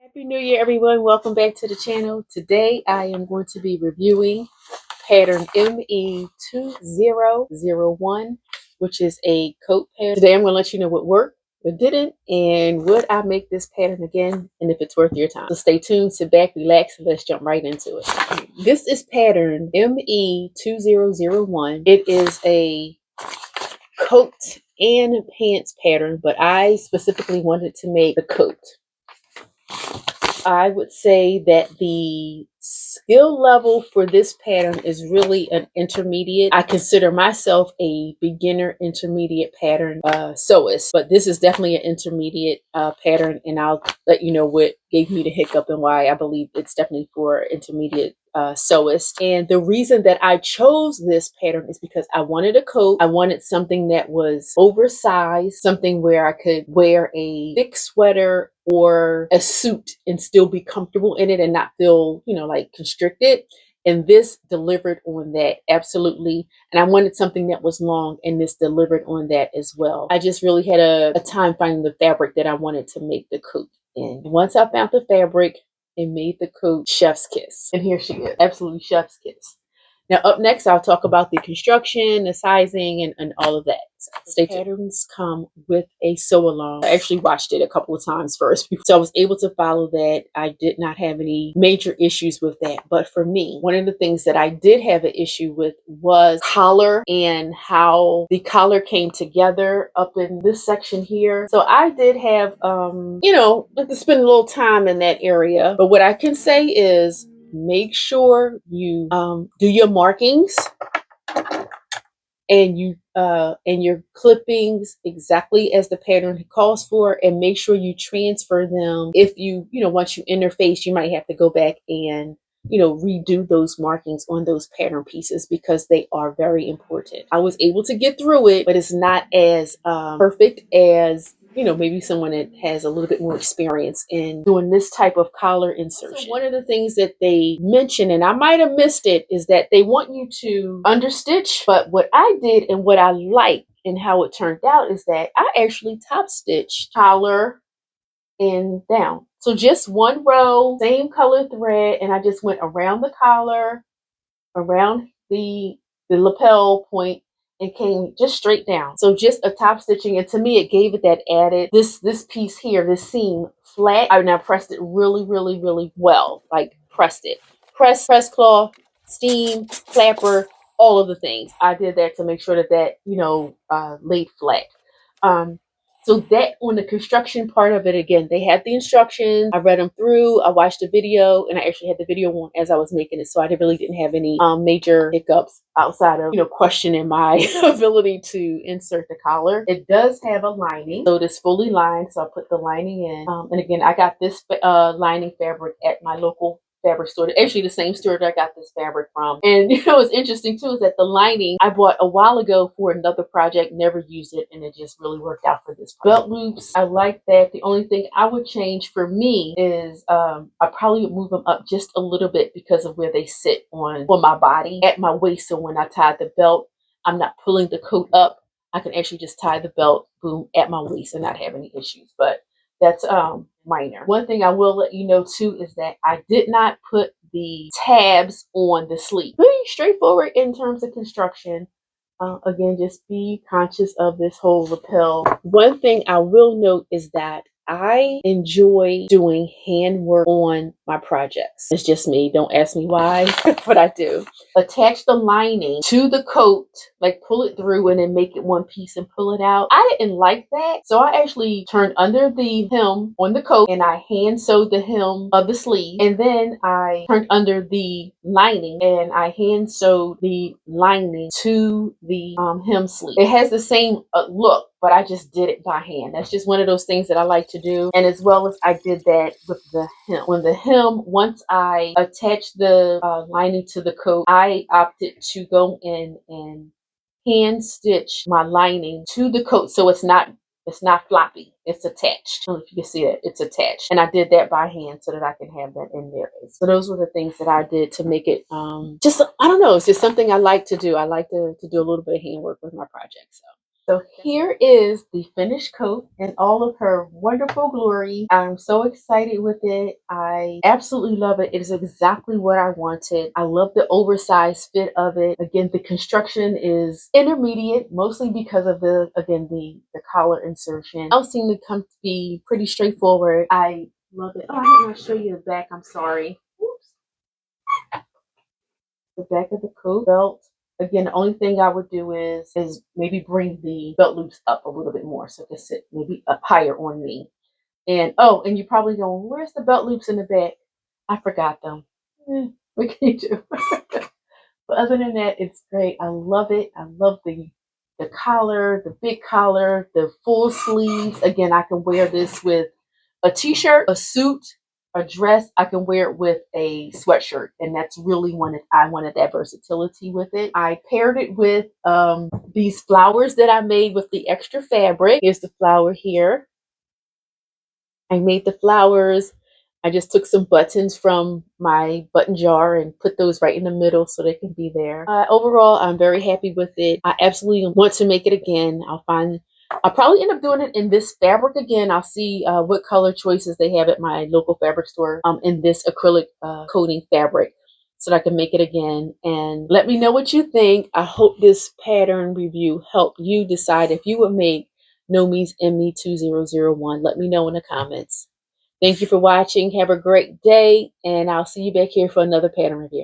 Happy New Year, everyone. Welcome back to the channel. Today, I am going to be reviewing pattern ME2001, which is a coat pattern. Today, I'm going to let you know what worked, what didn't, and would I make this pattern again, and if it's worth your time. So stay tuned, sit back, relax, and let's jump right into it. This is pattern ME2001. It is a coat and pants pattern, but I specifically wanted to make the coat. I would say that the skill level for this pattern is really an intermediate. I consider myself a beginner intermediate pattern sewist, but this is definitely an intermediate pattern, and I'll let you know what gave me the hiccup and why I believe it's definitely for intermediate sewist. And the reason that I chose this pattern is because I wanted a coat. I wanted something that was oversized, something where I could wear a thick sweater or a suit and still be comfortable in it and not feel, like constricted. And this delivered on that, absolutely. And I wanted something that was long, and this delivered on that as well. I just really had a time finding the fabric that I wanted to make the coat in. Once I found the fabric and made the coat, chef's kiss. And here she is, absolutely chef's kiss. Now, up next, I'll talk about the construction, the sizing, and all of that. So stay tuned. Patterns come with a sew along. I actually watched it a couple of times first, so I was able to follow that. I did not have any major issues with that. But for me, one of the things that I did have an issue with was collar and how the collar came together up in this section here. So I did have, like to spend a little time in that area. But what I can say is, make sure you do your markings and your clippings exactly as the pattern calls for, and make sure you transfer them. If once you interface, you might have to go back and redo those markings on those pattern pieces because they are very important. I was able to get through it, but it's not as perfect as maybe someone that has a little bit more experience in doing this type of collar insertion. So one of the things that they mention, and I might have missed it, is that they want you to understitch. But what I did and what I like and how it turned out is that I actually top stitched collar and down. So just one row, same color thread, and I just went around the collar, around the lapel point, and came just straight down. So just a top stitching, and to me it gave it that added, this piece here, this seam flat. I now pressed it really, really, really well. Like pressed it. Press cloth, steam, flapper, all of the things. I did that to make sure that laid flat. So that on the construction part of it, again, they had the instructions. I read them through. I watched the video, and I actually had the video on as I was making it, so I really didn't have any major hiccups outside of questioning my ability to insert the collar. It does have a lining, so it is fully lined. So I put the lining in, and again, I got this lining fabric at my local fabric store, actually the same store that I got this fabric from. And what's interesting too is that the lining I bought a while ago for another project, never used it, and it just really worked out for this project. Belt loops, I like that. The only thing I would change for me is I probably would move them up just a little bit because of where they sit on my body at my waist. So when I tie the belt, I'm not pulling the coat up. I can actually just tie the belt, boom, at my waist and not have any issues. But that's minor. One thing I will let you know too is that I did not put the tabs on the sleeve. Pretty straightforward in terms of construction. Again, just be conscious of this whole lapel. One thing I will note is that I enjoy doing handwork on my projects. It's just me. Don't ask me why, but I do. Attach the lining to the coat, like pull it through and then make it one piece and pull it out. I didn't like that, so I actually turned under the hem on the coat and I hand sewed the hem of the sleeve, and then I turned under the lining and I hand sewed the lining to the hem sleeve. It has the same look, but I just did it by hand. That's just one of those things that I like to do. And as well as I did that with the hem. When the hem, once I attached the lining to the coat, I opted to go in and hand stitch my lining to the coat, so it's not floppy. It's attached. I don't know if you can see it. It's attached. And I did that by hand so that I can have that in there. So those were the things that I did to make it I don't know, it's just something I like to do. I like to do a little bit of handwork with my projects. So here is the finished coat in all of her wonderful glory. I'm so excited with it. I absolutely love it. It is exactly what I wanted. I love the oversized fit of it. Again, the construction is intermediate, mostly because of the collar insertion. Else seem to come to be pretty straightforward. I love it. Oh, I did not show you the back. I'm sorry. Oops. The back of the coat belt. Again, the only thing I would do is maybe bring the belt loops up a little bit more so it can sit maybe up higher on me. And oh, and you're probably going, where's the belt loops in the back? I forgot them. What can you do? But other than that, it's great. I love it. I love the collar, the big collar, the full sleeves. Again, I can wear this with a t-shirt, a suit, a dress. I can wear it with a sweatshirt, and that's really I wanted that versatility with it. I paired it with these flowers that I made with the extra fabric. Here's the flower here. I made the flowers. I just took some buttons from my button jar and put those right in the middle so they can be there. Overall, I'm very happy with it. I absolutely want to make it again. I'll probably end up doing it in this fabric again. I'll see what color choices they have at my local fabric store in this acrylic coating fabric so that I can make it again. And let me know what you think. I hope this pattern review helped you decide if you would make Nomi's ME2001. Let me know in the comments. Thank you for watching. Have a great day, and I'll see you back here for another pattern review.